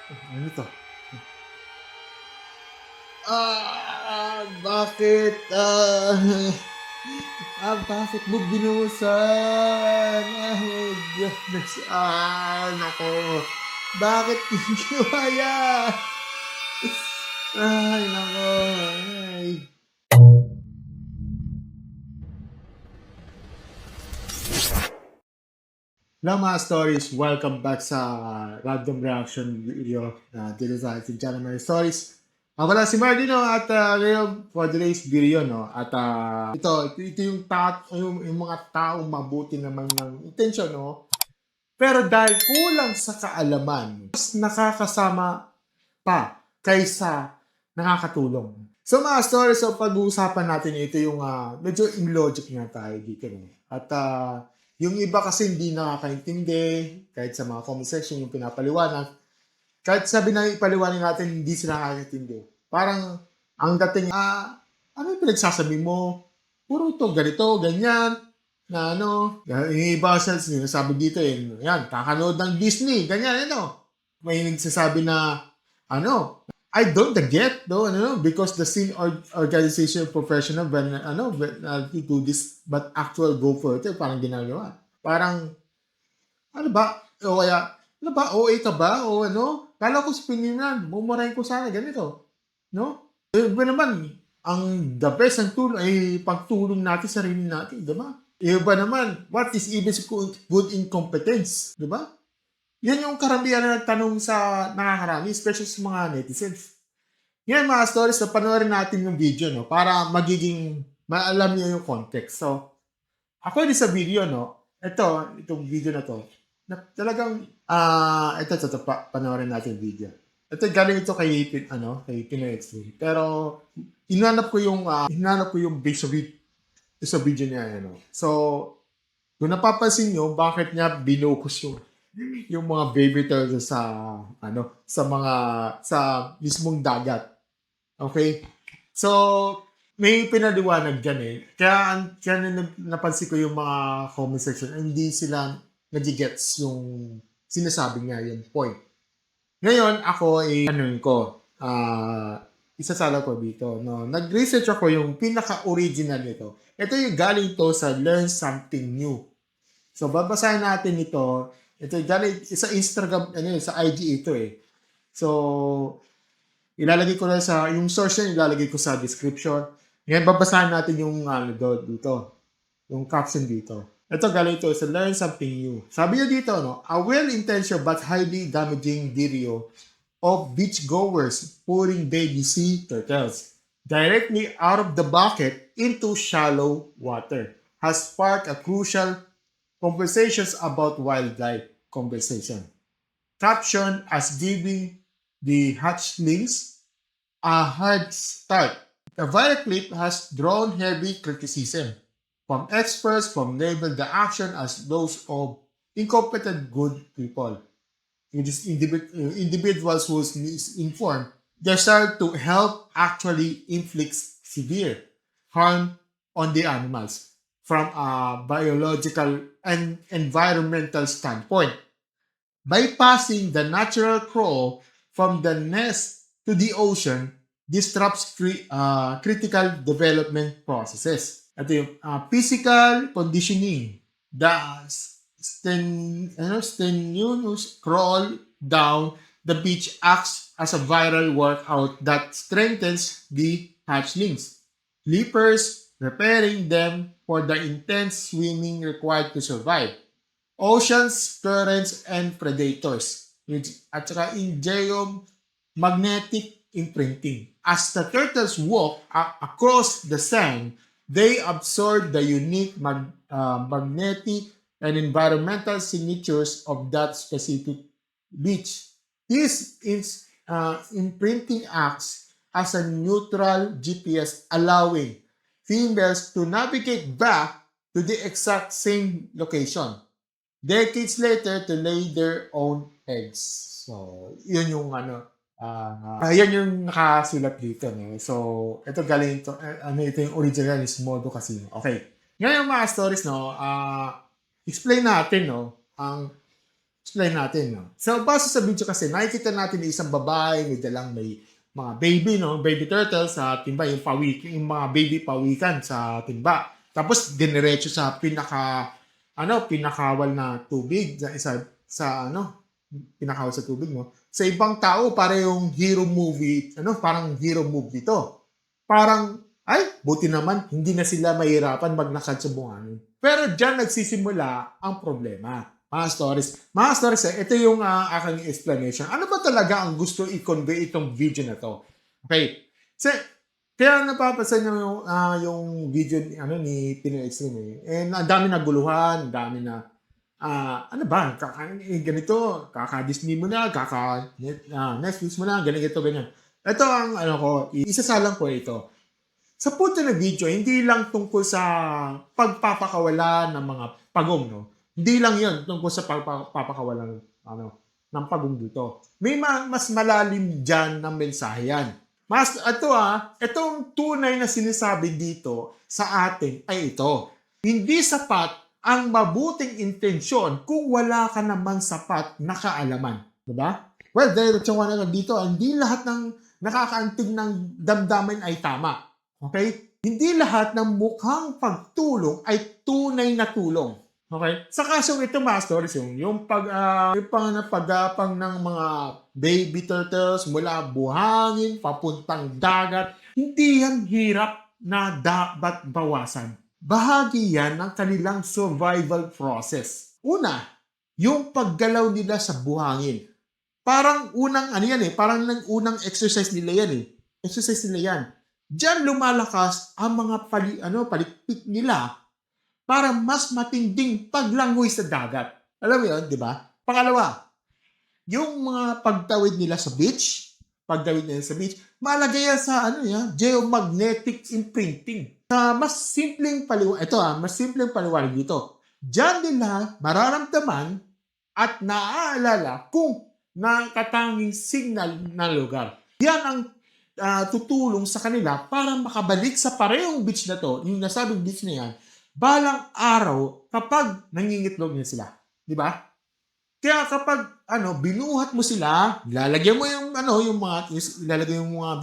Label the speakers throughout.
Speaker 1: Ano 'to? Bakit? Bakit mo binuhusan? Oh my goodness. Naku. Bakit ginawa yan? Ay, naku. Ay. Hello mga stories, welcome back sa random reaction video na dito sa ating channel mga stories. Ako pala si Mardino at ngayon for today's video, no? At ito yung mga taong mabuti naman ng intensyon, no? Pero dahil kulang sa kaalaman, mas nakakasama pa kaysa nakakatulong. So mga stories, so pag-uusapan natin ito yung medyo illogic na tayo dito. No? At yung iba kasi hindi nakakaintindi, kahit sa mga comment section yung pinapaliwanag, kahit sabi na ipaliwanag natin, hindi sila nakakaintindi. Parang ang dating, ano yung pinagsasabi mo? Puro to, ganito, ganyan, na ano, yung iba sa sinasabi dito, yan, kakanood ng Disney, ganyan, ano. May nagsasabi na, ano, I don't get though, ano, because the scene organization professional when do this, but actual go for it, parang ginagawa. Parang, ano ba? O kaya, ano ba? OA ka ba? O ano? Kala ko sa Pilipinas, mumurahin ko sana ganito. No? Ba naman, ang the best ang tulong ay pagtulong natin sa sarili natin, di ba? Iba naman, what is even good incompetence? Di ba? Yan yung karamihan na nagtanong sa nakakarami, especially sa mga netizens. Yan mga stories, so panoorin natin yung video, no? Para magiging, maalam niyo yung context. So, ako din sa video, no? Itong video na to, na talagang, panoorin natin yung video. Ito, galing ito kay Pinoy Extreme. Pero, hinanap ko yung base of it sa video niya, ano. So, kung napapansin nyo, bakit niya binukos yung mga baby turtles sa mismong dagat. Okay? So, may pinaliwanag dyan eh. Kaya napansin ko yung mga comment section, hindi sila nagigets yung sinasabi niya, yung point. Ngayon, ako isasala ko dito. No? Nag-research ako yung pinaka-original nito. Ito yung galing to sa Learn Something New. So, babasahin natin ito. Ito yung galing sa Instagram, sa IG ito eh. So, ilalagay ko na yung source niya, ilalagay ko sa description. Ngayon, babasahin natin yung dito, yung caption dito. Ito galing ito sa Learn Something New. Sabi niya dito, no, a well-intentioned but highly damaging video of beachgoers putting baby sea turtles directly out of the bucket into shallow water has sparked a crucial conversations about wildlife conversation. Caption as giving the hatchlings a hard start. The viral clip has drawn heavy criticism from experts from labeled the action as those of incompetent good people. Individuals who is misinformed desire to help actually inflicts severe harm on the animals from a biological and environmental standpoint. Bypassing the natural crawl from the nest to the ocean disrupts critical development processes. Ito yung physical conditioning. The strenuous crawl down the beach acts as a viral workout that strengthens the hatchlings. Leapers preparing them for the intense swimming required to survive. Oceans, currents, and predators. At saka in geomagnetic imprinting. As the turtles walk across the sand, they absorb the unique magnetic and environmental signatures of that specific beach. This is imprinting acts as a neutral GPS, allowing females to navigate back to the exact same location decades later to lay their own eggs. So, yun yung yan yung nakasulat dito. No? So, ito galing ito, ito yung original is Modo Casino. Okay. Ngayon mga stories, no, explain natin, no, ang explain natin, no? So, base sa video kasi, nakikita natin na isang babae, may mga baby, no? Baby turtle sa timba, yung mga baby pawikan sa timba. Tapos, diniretso sa pinakawal na tubig, pinakawal sa tubig, no? Sa ibang tao, para yung hero movie, parang hero movie to. Parang, ay, buti naman, hindi na sila mahirapan maglakad sa buhangin. Pero dyan nagsisimula ang problema. Mga stories, ito yung aking explanation. Ano ba talaga ang gusto i-convey itong video na to? Okay. So, kaya napapasan nyo yung video ni Pinoy Extreme. And ang dami na guluhan, ang dami na, ano ba, ganito, kaka-Disney mo na, kaka-Netflix mo na, ganito, ganyan. Ito ang, isasalang ko ito. Sa punto ng video, hindi lang tungkol sa pagpapakawala ng mga pagong, no? Hindi lang yun tungkol sa pagpapakawala ng pagong dito. May mas malalim dyan ng mensahe yan. Itong tunay na sinasabi dito sa atin ay ito. Hindi sapat ang mabuting intensyon kung wala ka naman sapat na kaalaman. Diba? Well, dahil dito, hindi lahat ng nakakaantig ng damdamin ay tama. Okay? Hindi lahat ng mukhang pagtulong ay tunay na tulong. Okay? Sa kasong ito, mga stories, yung pagapang ng mga baby turtles mula buhangin, papuntang dagat, hindi yan hirap na dapat bawasan. Bahagi yan ng kanilang survival process. Una, yung paggalaw nila sa buhangin. Parang parang unang exercise nila yan. Exercise nila yan. Diyan lumalakas ang mga palikpik nila para mas matinding paglangoy sa dagat. Alam mo yun, di ba? Pangalawa, yung mga pagtawid nila sa beach, malagay yan sa geomagnetic imprinting. Mas simpleng paliwanag dito. Diyan nila mararamdaman at naaalala kung nakatanging signal na lugar. Yan ang tutulong sa kanila para makabalik sa parehong beach na to, yung nasabing beach na yan, balang araw kapag nangingitlog na sila. Di ba? Kaya kapag binuhat mo sila, ilalagay mo ilalagay yung mga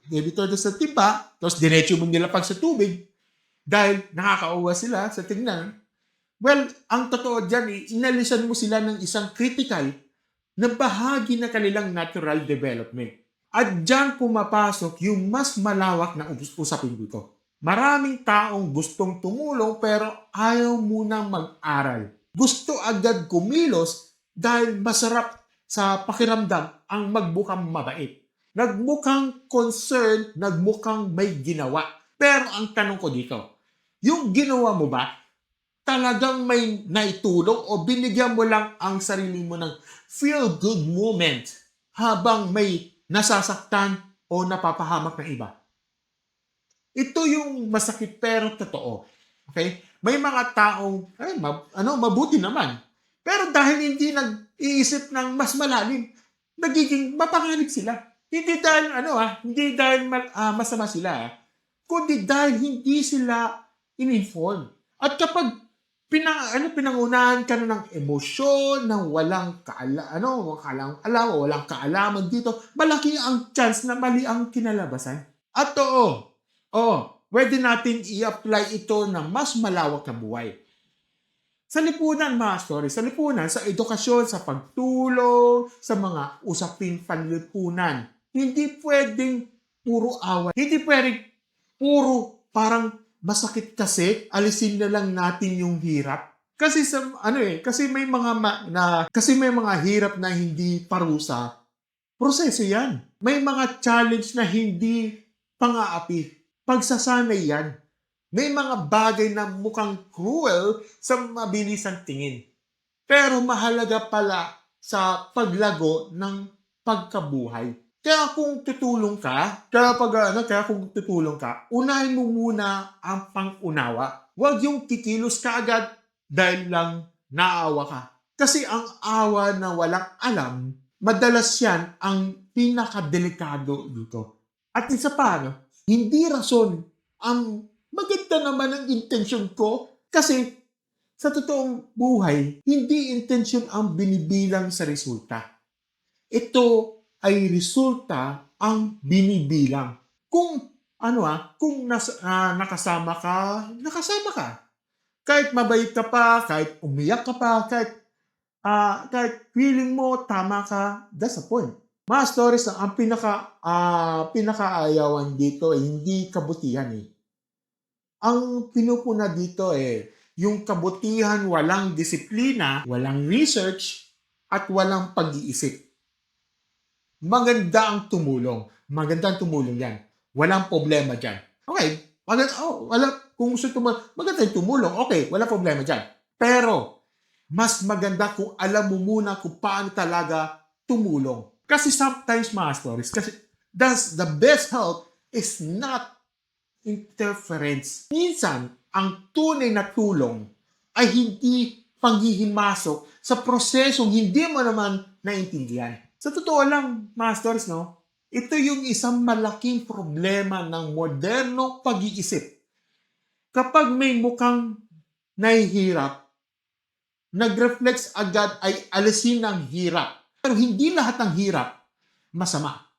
Speaker 1: baby turtles sa timba, tapos diretso mo nila pag sa tubig dahil nakakauwa sila sa tingnan. Well, ang totoo dyan, inalisan mo sila ng isang critical na bahagi na kanilang natural development. At dyan pumapasok yung mas malawak na usapin dito. Maraming taong gustong tumulong pero ayaw munang mag-aral. Gusto agad kumilos dahil masarap sa pakiramdam ang magbukang mabait. Nagmukhang concerned, nagmukhang may ginawa. Pero ang tanong ko dito, yung ginawa mo ba talagang may naitulong o binigyan mo lang ang sarili mo ng feel-good moment habang may nasasaktan o napapahamak ng iba? Ito yung masakit pero totoo. Okay? May mga taong mabuti naman. Pero dahil hindi nag-iisip ng mas malalim, nagiging mapanganib sila. Hindi dahil masama sila, kundi dahil hindi sila in-inform. At kapag pinangunahan ka na ng emosyon, ng walang kaalaman dito, malaki ang chance na mali ang kinalabasan. At pwede natin i-apply ito na mas malawak na buhay. Sa lipunan, mga story, sa edukasyon, sa pagtulong, sa mga usaping panlipunan, hindi pwedeng puro away. Hindi pwedeng puro parang masakit kasi, alisin na lang natin yung hirap. Kasi may mga hirap na hindi parusa. Proseso 'yan. May mga challenge na hindi pang-aapi. Pagsasanay 'yan. May mga bagay na mukhang cruel sa mabilisang tingin. Pero mahalaga pala sa paglago ng pagkabuhay. Kaya kung tutulong ka, unahin mo muna ang pang-unawa. Huwag yung kikilos ka agad dahil lang naawa ka. Kasi ang awa na walang alam, madalas yan ang pinakadelikado dito. At isa pa, hindi rason ang maganda naman ang intensyon ko kasi Sa totoong buhay, hindi intensyon ang binibilang sa resulta. Ito ay resulta ang binibilang. Kung nakasama ka. Kahit mabait ka pa, kahit umiyak ka pa, kahit feeling mo tama ka, that's the point. Mga stories na ang pinakaayawan dito ay hindi kabutihan eh. Ang pinupuna dito yung kabutihan walang disiplina, walang research, at walang pag-iisip. Maganda ang tumulong. Maganda ang tumulong yan. Walang problema dyan. Okay, kung gusto tumulong, maganda yung tumulong. Okay, walang problema dyan. Pero, mas maganda kung alam mo muna kung paano talaga tumulong. Kasi sometimes, mga stories, kasi the best help is not interference. Minsan, ang tunay na tulong ay hindi panghihimasok sa prosesong hindi mo naman naintindihan. Sa totoo lang, masters, no? Ito yung isang malaking problema ng moderno pag-iisip. Kapag may mukhang nahihirap, nag-reflex agad ay alisin ang hirap. Pero hindi lahat ng hirap masama.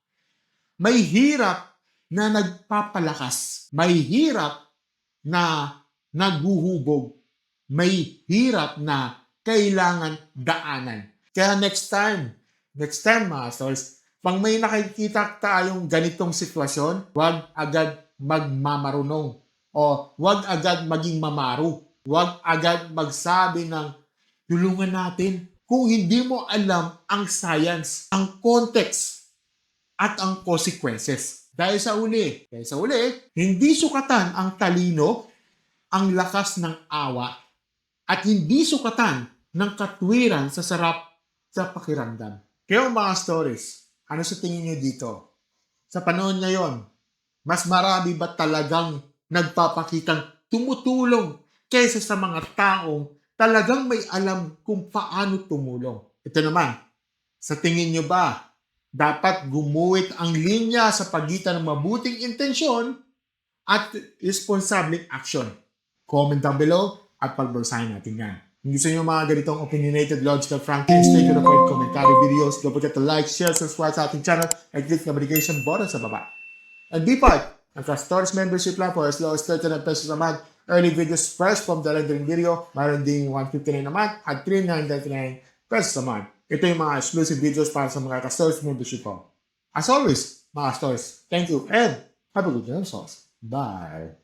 Speaker 1: May hirap na nagpapalakas. May hirap na naghuhubog. May hirap na kailangan daanan. Kaya next time, mga stars, pag may nakikita tayong ganitong sitwasyon, huwag agad magmamarunong o huwag agad maging mamaru. Huwag agad magsabi ng tulungan natin kung hindi mo alam ang science, ang context, at ang consequences. Dahil sa uli, hindi sukatan ang talino, ang lakas ng awa, at hindi sukatan ng katwiran sa sarap sa pakiramdam. Kaya mga stories, ano sa tingin nyo dito? Sa panahon ngayon, mas marami ba talagang nagpapakitang tumutulong kaysa sa mga taong talagang may alam kung paano tumulong? Ito naman, sa tingin nyo ba dapat gumuhit ang linya sa pagitan ng mabuting intensyon at responsibleng action? Comment down below at pagbasahin natin yan. Kung gusto nyo mga ganitong opinionated, logical, frank, stay to the point commentary videos, don't forget to like, share, subscribe sa ating channel, and click the notification button sa baba. And be part ng Castores membership plan for as low as 39 pesos a month. Early videos fresh from the rendering video. Mayroon ding 159 a month at 399 pesos a month. Ito yung mga exclusive videos para sa mga Castores membership po. As always, mga Castores, thank you and have a good day. Bye!